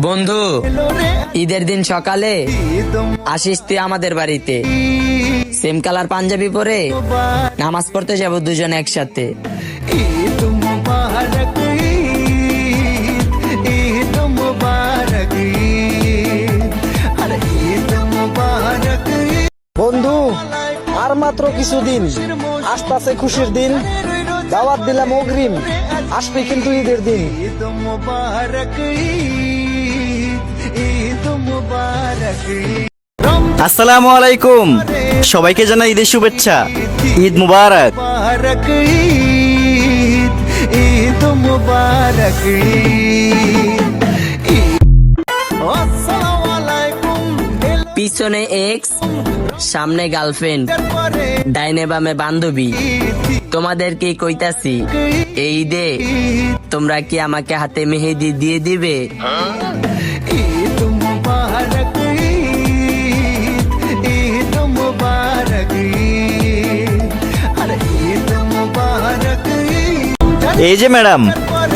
বন্ধু, ঈদের দিন সকালে আসিস তুই আমাদের বাড়িতে। সেম কালার পাঞ্জাবি পরে নামাজ পড়তে যাবো দুজন একসাথে। বন্ধু, আর মাত্র কিছুদিন আসতেছে খুশির দিন। দাওয়াত দিলাম অগ্রিম, আসবে কিন্তু ঈদের দিন। আসসালামু আলাইকুম, সবাইকে জানাই ঈদের শুভেচ্ছা। ঈদ মুবারক। ঈদ মুবারক। পিছনে এক্স, সামনে গার্লফ্রেন্ড, ডাইনে বামে বান্ধবী। তোমাদেরকে কইতাছি, এই ঈদে তোমরা কি আমাকে হাতে মেহেদি দিয়ে দিবে? ঈদ মুবারক, ঈদ মুবারক, আরে ঈদ মুবারক। এই যে ম্যাডাম,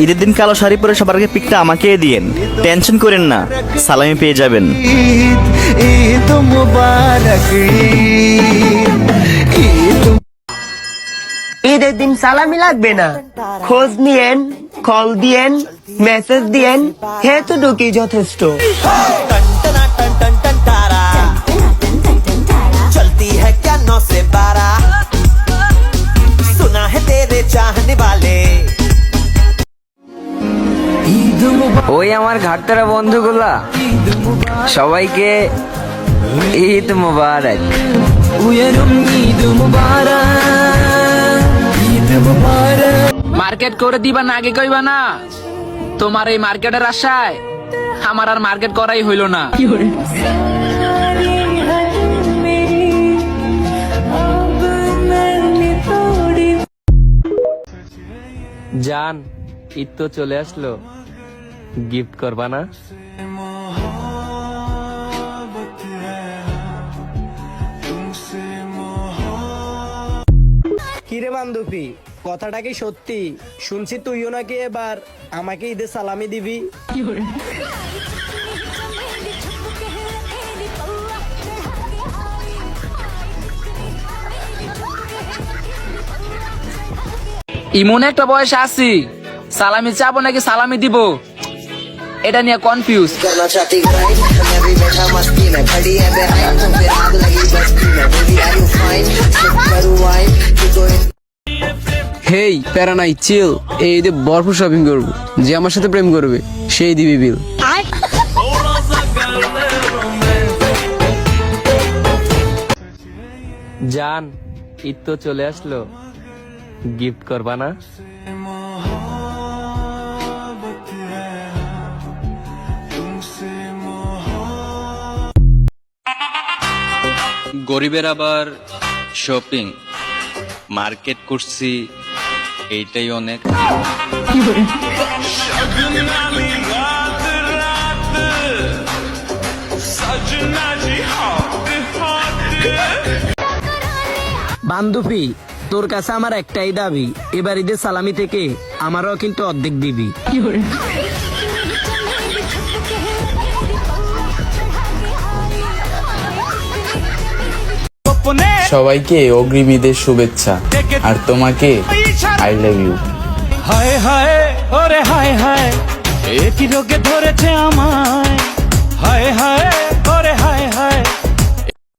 ঈদের দিন কালো শাড়ি পরে সবার আগে পিকটা আমাকে দিয়েন। টেনশন করেন না, সালামি পেয়ে যাবেন। ঈদ মুবারক। ঈদের দিন সালামি লাগবে না, খোঁজ নিয়েন, কল দিয়েন, মেসেজ দিয়েন, হেতুটুকুই যথেষ্ট। चलती है क्या 9 से 12, सुना है तेरे चाहने वाले। ওই আমার ঘাটতারা বন্ধুগুলা, সবাইকে ঈদ মুবারক। মার্কেট করে দিবা না আগে কইবা না? তোমার এই মার্কেটের আশায় আমার আর মার্কেট করাই হইল না। জান, ঈদ তো চলে আসলো, গিফট করবা না? কিরে বান্ধবী, কথাটা কি সত্যি? শুনছি তুইও নাকি এবার আমাকে ঈদের সালামি দিবি। ইমন একটা বয়সে আছি, সালামি চাবো নাকি সালামি দিব এটা নিয়ে কনফিউজ। करना चाहती ग्राइंड, मैं भी बैठा मस्ती में, खड़ी है behind, तुम पे आग लगी बस्ती में, baby are you fine, slip करूँ wine, you go in। হেই, প্যারা নাই, চিল। এই ঈদে বরফ শপিং করবো, যে আমার সাথে প্রেম করবে সেই দিবি বিল। জান, ঈদ তো চলে আসলো, গিফট করবা না? গরিবের আবার শপিং, মার্কেট করছি, এইটাই অনেক। বান্ধবী, তোর কাছে আমার একটাই দাবি, এবার ঈদের সালামি থেকে আমারও কিন্তু অর্ধেক দিবি। সবাইকে অগ্রিম ঈদের শুভেচ্ছা, আর তোমাকে আই লাভ ইউ। হায় হায়, ওরে হায় হায়, এ কি রোগে ধরেছে আমায়।